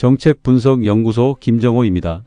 정책분석연구소 김정호입니다.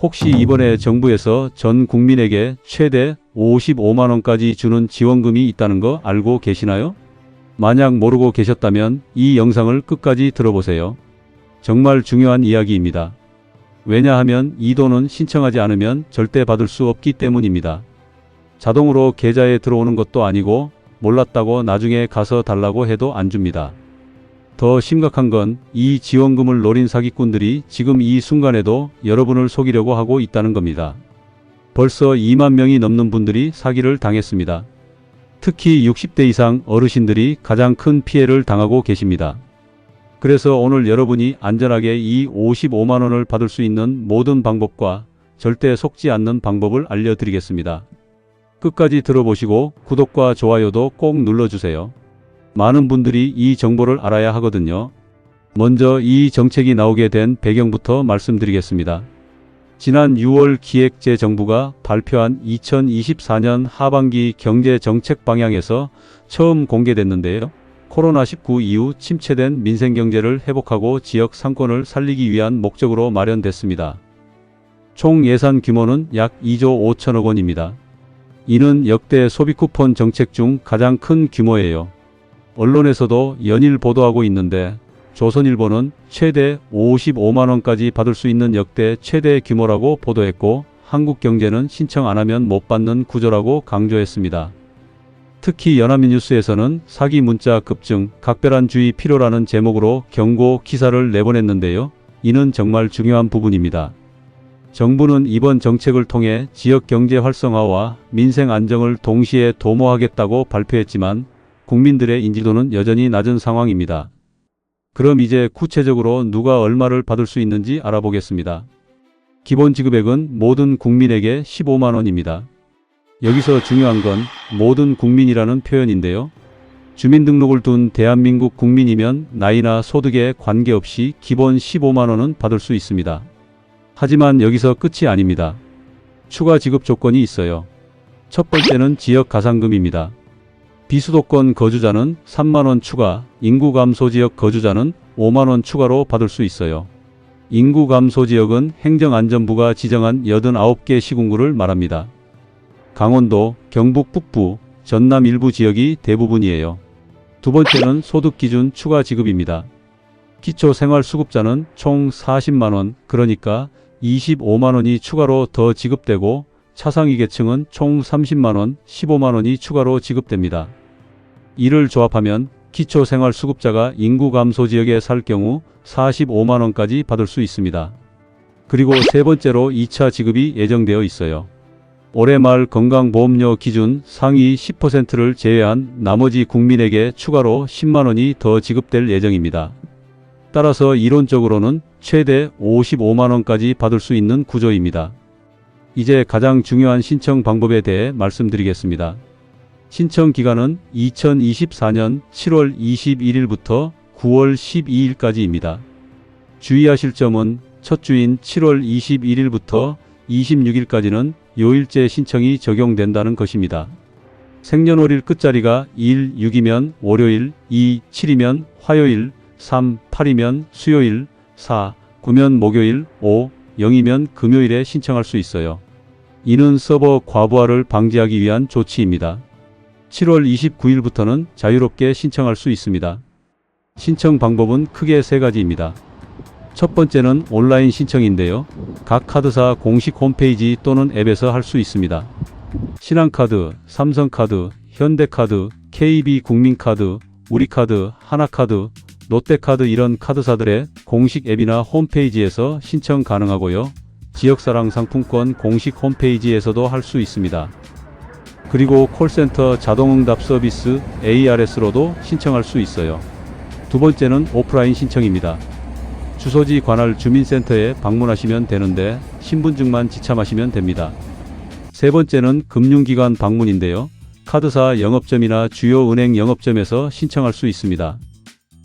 혹시 이번에 정부에서 전 국민에게 최대 55만원까지 주는 지원금이 있다는 거 알고 계시나요? 만약 모르고 계셨다면 이 영상을 끝까지 들어보세요. 정말 중요한 이야기입니다. 왜냐하면 이 돈은 신청하지 않으면 절대 받을 수 없기 때문입니다. 자동으로 계좌에 들어오는 것도 아니고 몰랐다고 나중에 가서 달라고 해도 안 줍니다. 더 심각한 건 이 지원금을 노린 사기꾼들이 지금 이 순간에도 여러분을 속이려고 하고 있다는 겁니다. 벌써 2만 명이 넘는 분들이 사기를 당했습니다. 특히 60대 이상 어르신들이 가장 큰 피해를 당하고 계십니다. 그래서 오늘 여러분이 안전하게 이 55만원을 받을 수 있는 모든 방법과 절대 속지 않는 방법을 알려드리겠습니다. 끝까지 들어보시고 구독과 좋아요도 꼭 눌러주세요. 많은 분들이 이 정보를 알아야 하거든요. 먼저 이 정책이 나오게 된 배경부터 말씀드리겠습니다. 지난 6월 기획재정부가 발표한 2024년 하반기 경제정책 방향에서 처음 공개됐는데요. 코로나19 이후 침체된 민생경제를 회복하고 지역 상권을 살리기 위한 목적으로 마련됐습니다. 총 예산 규모는 약 2조 5천억 원입니다. 이는 역대 소비 쿠폰 정책 중 가장 큰 규모예요. 언론에서도 연일 보도하고 있는데 조선일보는 최대 55만원까지 받을 수 있는 역대 최대 규모라고 보도했고 한국경제는 신청 안 하면 못 받는 구조라고 강조했습니다. 특히 연합뉴스에서는 사기 문자 급증, 각별한 주의 필요라는 제목으로 경고 기사를 내보냈는데요. 이는 정말 중요한 부분입니다. 정부는 이번 정책을 통해 지역 경제 활성화와 민생 안정을 동시에 도모하겠다고 발표했지만 국민들의 인지도는 여전히 낮은 상황입니다. 그럼 이제 구체적으로 누가 얼마를 받을 수 있는지 알아보겠습니다. 기본 지급액은 모든 국민에게 15만원입니다. 여기서 중요한 건 모든 국민이라는 표현인데요. 주민등록을 둔 대한민국 국민이면 나이나 소득에 관계없이 기본 15만원은 받을 수 있습니다. 하지만 여기서 끝이 아닙니다. 추가 지급 조건이 있어요. 첫 번째는 지역 가상금입니다. 비수도권 거주자는 3만원 추가, 인구 감소 지역 거주자는 5만원 추가로 받을 수 있어요. 인구 감소 지역은 행정안전부가 지정한 89개 시군구를 말합니다. 강원도, 경북 북부, 전남 일부 지역이 대부분이에요. 두 번째는 소득기준 추가 지급입니다. 기초생활수급자는 총 40만원, 그러니까 25만원이 추가로 더 지급되고 차상위 계층은 총 30만원, 15만원이 추가로 지급됩니다. 이를 조합하면 기초생활수급자가 인구 감소 지역에 살 경우 45만원까지 받을 수 있습니다. 그리고 세 번째로 2차 지급이 예정되어 있어요. 올해 말 건강보험료 기준 상위 10%를 제외한 나머지 국민에게 추가로 10만원이 더 지급될 예정입니다. 따라서 이론적으로는 최대 55만원까지 받을 수 있는 구조입니다. 이제 가장 중요한 신청 방법에 대해 말씀드리겠습니다. 신청 기간은 2024년 7월 21일부터 9월 12일까지입니다. 주의하실 점은 첫 주인 7월 21일부터 26일까지는 요일제 신청이 적용된다는 것입니다. 생년월일 끝자리가 1, 6이면 월요일, 2, 7이면 화요일, 3, 8이면 수요일, 4, 9면 목요일, 5, 0이면 금요일에 신청할 수 있어요. 이는 서버 과부하를 방지하기 위한 조치입니다. 7월 29일부터는 자유롭게 신청할 수 있습니다. 신청 방법은 크게 세 가지입니다. 첫 번째는 온라인 신청인데요. 각 카드사 공식 홈페이지 또는 앱에서 할 수 있습니다. 신한카드, 삼성카드, 현대카드, KB국민카드, 우리카드, 하나카드, 롯데카드 이런 카드사들의 공식 앱이나 홈페이지에서 신청 가능하고요. 지역사랑 상품권 공식 홈페이지에서도 할 수 있습니다. 그리고 콜센터 자동응답 서비스 ARS로도 신청할 수 있어요. 두 번째는 오프라인 신청입니다. 주소지 관할 주민센터에 방문하시면 되는데 신분증만 지참하시면 됩니다. 세 번째는 금융기관 방문인데요. 카드사 영업점이나 주요 은행 영업점에서 신청할 수 있습니다.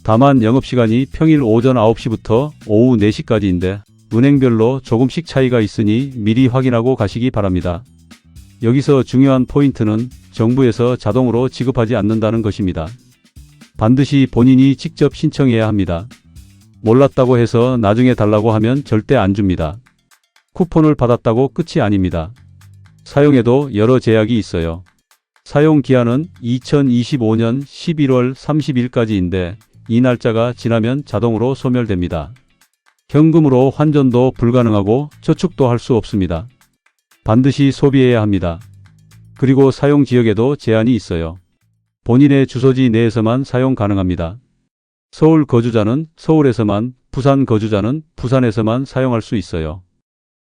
다만 영업시간이 평일 오전 9시부터 오후 4시까지인데 은행별로 조금씩 차이가 있으니 미리 확인하고 가시기 바랍니다. 여기서 중요한 포인트는 정부에서 자동으로 지급하지 않는다는 것입니다. 반드시 본인이 직접 신청해야 합니다. 몰랐다고 해서 나중에 달라고 하면 절대 안 줍니다. 쿠폰을 받았다고 끝이 아닙니다. 사용에도 여러 제약이 있어요. 사용 기한은 2025년 11월 30일까지인데 이 날짜가 지나면 자동으로 소멸됩니다. 현금으로 환전도 불가능하고 저축도 할 수 없습니다. 반드시 소비해야 합니다. 그리고 사용 지역에도 제한이 있어요. 본인의 주소지 내에서만 사용 가능합니다. 서울 거주자는 서울에서만, 부산 거주자는 부산에서만 사용할 수 있어요.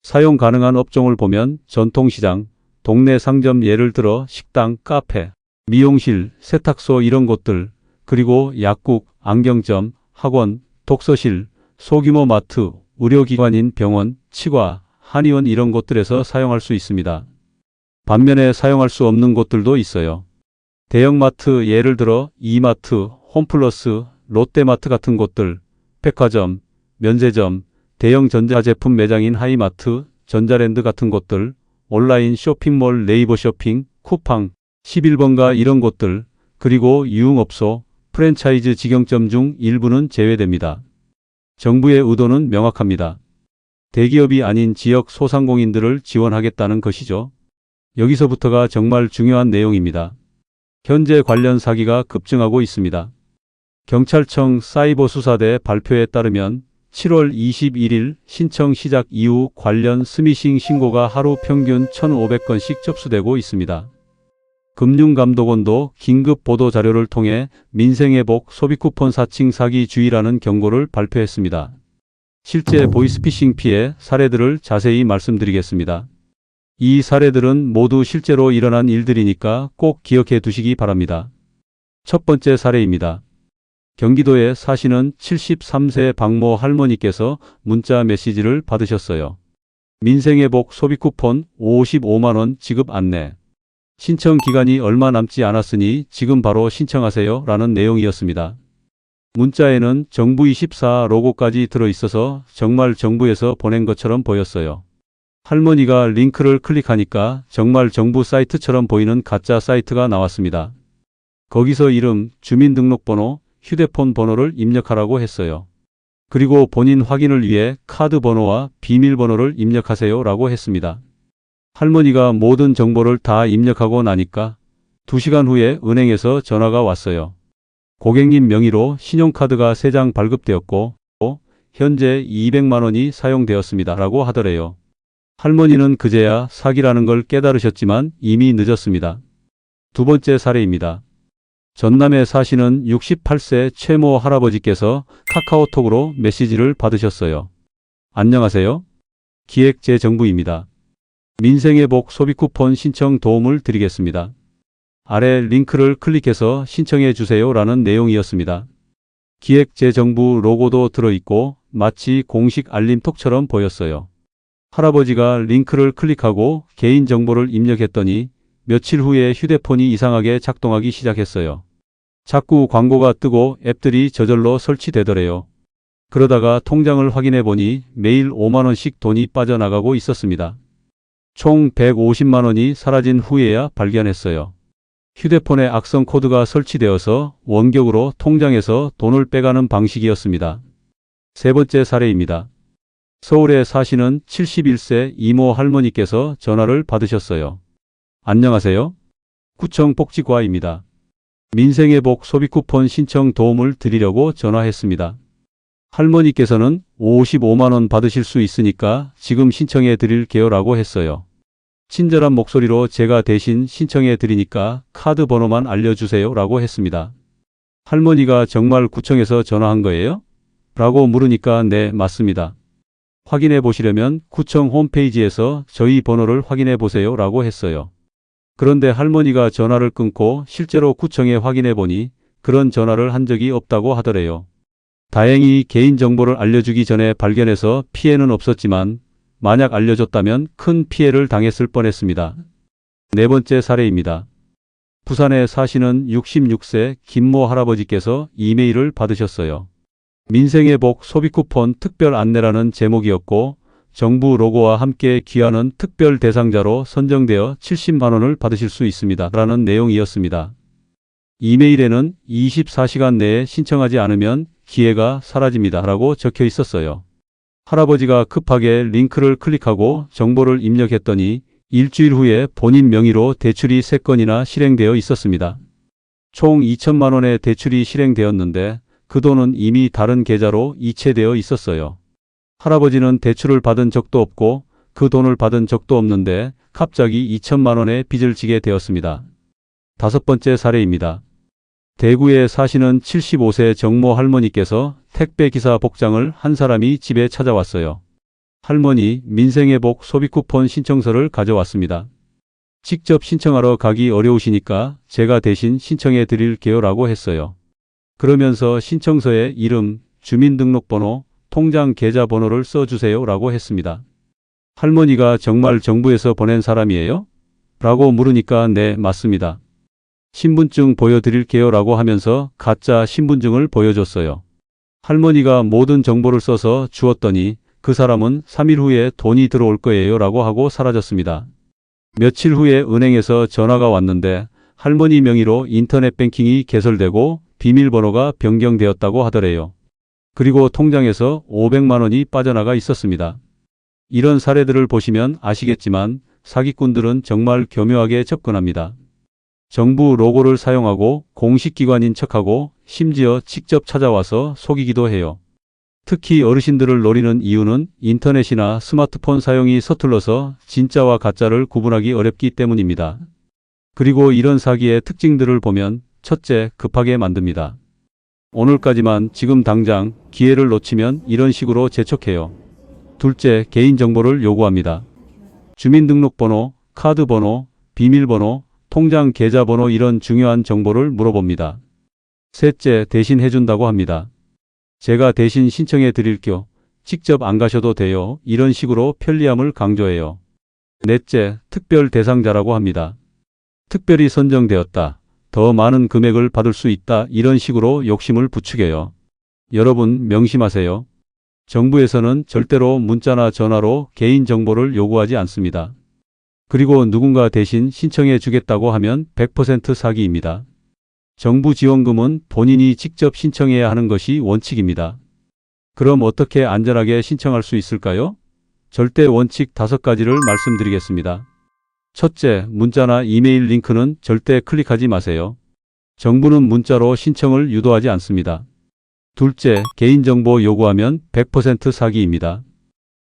사용 가능한 업종을 보면 전통시장, 동네 상점 예를 들어 식당, 카페, 미용실, 세탁소 이런 곳들, 그리고 약국, 안경점, 학원, 독서실, 소규모 마트, 의료기관인 병원, 치과, 한의원 이런 곳들에서 사용할 수 있습니다. 반면에 사용할 수 없는 곳들도 있어요. 대형마트 예를 들어 이마트, 홈플러스, 롯데마트 같은 곳들, 백화점, 면세점, 대형 전자제품 매장인 하이마트, 전자랜드 같은 곳들, 온라인 쇼핑몰 네이버 쇼핑, 쿠팡, 11번가 이런 곳들, 그리고 유흥업소, 프랜차이즈 직영점 중 일부는 제외됩니다. 정부의 의도는 명확합니다. 대기업이 아닌 지역 소상공인들을 지원하겠다는 것이죠. 여기서부터가 정말 중요한 내용입니다. 현재 관련 사기가 급증하고 있습니다. 경찰청 사이버수사대 발표에 따르면 7월 21일 신청 시작 이후 관련 스미싱 신고가 하루 평균 1,500건씩 접수되고 있습니다. 금융감독원도 긴급 보도 자료를 통해 민생회복 소비쿠폰 사칭 사기 주의라는 경고를 발표했습니다. 실제 보이스피싱 피해 사례들을 자세히 말씀드리겠습니다. 이 사례들은 모두 실제로 일어난 일들이니까 꼭 기억해 두시기 바랍니다. 첫 번째 사례입니다. 경기도에 사시는 73세 박모 할머니께서 문자 메시지를 받으셨어요. 민생회복 소비쿠폰 55만원 지급 안내. 신청 기간이 얼마 남지 않았으니 지금 바로 신청하세요 라는 내용이었습니다. 문자에는 정부24 로고까지 들어있어서 정말 정부에서 보낸 것처럼 보였어요. 할머니가 링크를 클릭하니까 정말 정부 사이트처럼 보이는 가짜 사이트가 나왔습니다. 거기서 이름, 주민등록번호, 휴대폰 번호를 입력하라고 했어요. 그리고 본인 확인을 위해 카드 번호와 비밀번호를 입력하세요 라고 했습니다. 할머니가 모든 정보를 다 입력하고 나니까 2시간 후에 은행에서 전화가 왔어요. 고객님 명의로 신용카드가 3장 발급되었고 현재 200만 원이 사용되었습니다 라고 하더래요. 할머니는 그제야 사기라는 걸 깨달으셨지만 이미 늦었습니다. 두 번째 사례입니다. 전남에 사시는 68세 최모 할아버지께서 카카오톡으로 메시지를 받으셨어요. 안녕하세요. 기획재정부입니다. 민생회복 소비쿠폰 신청 도움을 드리겠습니다. 아래 링크를 클릭해서 신청해 주세요 라는 내용이었습니다. 기획재정부 로고도 들어있고 마치 공식 알림톡처럼 보였어요. 할아버지가 링크를 클릭하고 개인정보를 입력했더니 며칠 후에 휴대폰이 이상하게 작동하기 시작했어요. 자꾸 광고가 뜨고 앱들이 저절로 설치되더래요. 그러다가 통장을 확인해 보니 매일 5만 원씩 돈이 빠져나가고 있었습니다. 총 150만 원이 사라진 후에야 발견했어요. 휴대폰에 악성 코드가 설치되어서 원격으로 통장에서 돈을 빼가는 방식이었습니다. 세 번째 사례입니다. 서울에 사시는 71세 이모 할머니께서 전화를 받으셨어요. 안녕하세요. 구청 복지과입니다. 민생회복 소비쿠폰 신청 도움을 드리려고 전화했습니다. 할머니께서는 55만 원 받으실 수 있으니까 지금 신청해 드릴게요 라고 했어요. 친절한 목소리로 제가 대신 신청해 드리니까 카드 번호만 알려주세요 라고 했습니다. 할머니가 정말 구청에서 전화한 거예요? 라고 물으니까 네, 맞습니다. 확인해 보시려면 구청 홈페이지에서 저희 번호를 확인해 보세요 라고 했어요. 그런데 할머니가 전화를 끊고 실제로 구청에 확인해 보니 그런 전화를 한 적이 없다고 하더래요. 다행히 개인정보를 알려주기 전에 발견해서 피해는 없었지만 만약 알려줬다면 큰 피해를 당했을 뻔했습니다. 네 번째 사례입니다. 부산에 사시는 66세 김모 할아버지께서 이메일을 받으셨어요. 민생회복 소비쿠폰 특별 안내라는 제목이었고 정부 로고와 함께 귀하는 특별 대상자로 선정되어 70만 원을 받으실 수 있습니다 라는 내용이었습니다. 이메일에는 24시간 내에 신청하지 않으면 기회가 사라집니다. 라고 적혀 있었어요. 할아버지가 급하게 링크를 클릭하고 정보를 입력했더니 일주일 후에 본인 명의로 대출이 3건이나 실행되어 있었습니다. 총 2천만 원의 대출이 실행되었는데 그 돈은 이미 다른 계좌로 이체되어 있었어요. 할아버지는 대출을 받은 적도 없고 그 돈을 받은 적도 없는데 갑자기 2천만 원의 빚을 지게 되었습니다. 5번째 사례입니다. 대구에 사시는 75세 정모 할머니께서 택배기사 복장을 한 사람이 집에 찾아왔어요. 할머니 민생회복 소비쿠폰 신청서를 가져왔습니다. 직접 신청하러 가기 어려우시니까 제가 대신 신청해 드릴게요 라고 했어요. 그러면서 신청서에 이름, 주민등록번호, 통장 계좌번호를 써주세요 라고 했습니다. 할머니가 정말 정부에서 보낸 사람이에요? 라고 물으니까 네, 맞습니다. 신분증 보여드릴게요 라고 하면서 가짜 신분증을 보여줬어요. 할머니가 모든 정보를 써서 주었더니 그 사람은 3일 후에 돈이 들어올 거예요 라고 하고 사라졌습니다. 며칠 후에 은행에서 전화가 왔는데 할머니 명의로 인터넷 뱅킹이 개설되고 비밀번호가 변경되었다고 하더래요. 그리고 통장에서 500만 원이 빠져나가 있었습니다. 이런 사례들을 보시면 아시겠지만 사기꾼들은 정말 교묘하게 접근합니다. 정부 로고를 사용하고 공식 기관인 척하고 심지어 직접 찾아와서 속이기도 해요. 특히 어르신들을 노리는 이유는 인터넷이나 스마트폰 사용이 서툴러서 진짜와 가짜를 구분하기 어렵기 때문입니다. 그리고 이런 사기의 특징들을 보면 첫째, 급하게 만듭니다. 오늘까지만, 지금 당장, 기회를 놓치면 이런 식으로 재촉해요. 둘째, 개인정보를 요구합니다. 주민등록번호, 카드번호, 비밀번호, 통장 계좌번호 이런 중요한 정보를 물어봅니다. 셋째, 대신 해준다고 합니다. 제가 대신 신청해 드릴게요. 직접 안 가셔도 돼요. 이런 식으로 편리함을 강조해요. 넷째, 특별 대상자라고 합니다. 특별히 선정되었다. 더 많은 금액을 받을 수 있다. 이런 식으로 욕심을 부추겨요. 여러분 명심하세요. 정부에서는 절대로 문자나 전화로 개인정보를 요구하지 않습니다. 그리고 누군가 대신 신청해 주겠다고 하면 100% 사기입니다. 정부 지원금은 본인이 직접 신청해야 하는 것이 원칙입니다. 그럼 어떻게 안전하게 신청할 수 있을까요? 절대 원칙 5가지를 말씀드리겠습니다. 첫째, 문자나 이메일 링크는 절대 클릭하지 마세요. 정부는 문자로 신청을 유도하지 않습니다. 둘째, 개인정보 요구하면 100% 사기입니다.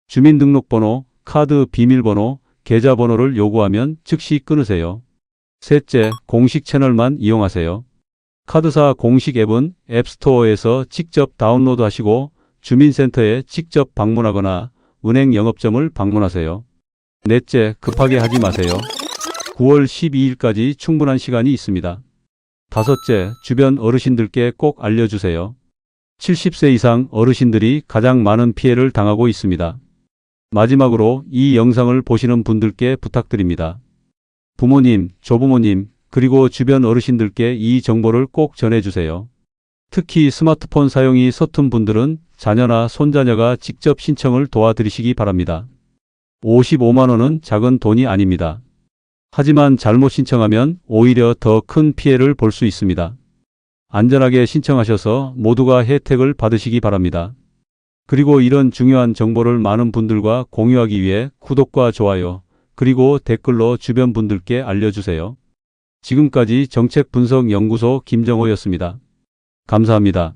주민등록번호, 카드 비밀번호, 계좌번호를 요구하면 즉시 끊으세요. 셋째, 공식 채널만 이용하세요. 카드사 공식 앱은 앱스토어에서 직접 다운로드하시고 주민센터에 직접 방문하거나 은행 영업점을 방문하세요. 넷째, 급하게 하지 마세요. 9월 12일까지 충분한 시간이 있습니다. 다섯째, 주변 어르신들께 꼭 알려주세요. 70세 이상 어르신들이 가장 많은 피해를 당하고 있습니다. 마지막으로 이 영상을 보시는 분들께 부탁드립니다. 부모님, 조부모님, 그리고 주변 어르신들께 이 정보를 꼭 전해주세요. 특히 스마트폰 사용이 서툰 분들은 자녀나 손자녀가 직접 신청을 도와드리시기 바랍니다. 55만 원은 작은 돈이 아닙니다. 하지만 잘못 신청하면 오히려 더 큰 피해를 볼 수 있습니다. 안전하게 신청하셔서 모두가 혜택을 받으시기 바랍니다. 그리고 이런 중요한 정보를 많은 분들과 공유하기 위해 구독과 좋아요, 그리고 댓글로 주변 분들께 알려주세요. 지금까지 정책분석연구소 김정호였습니다. 감사합니다.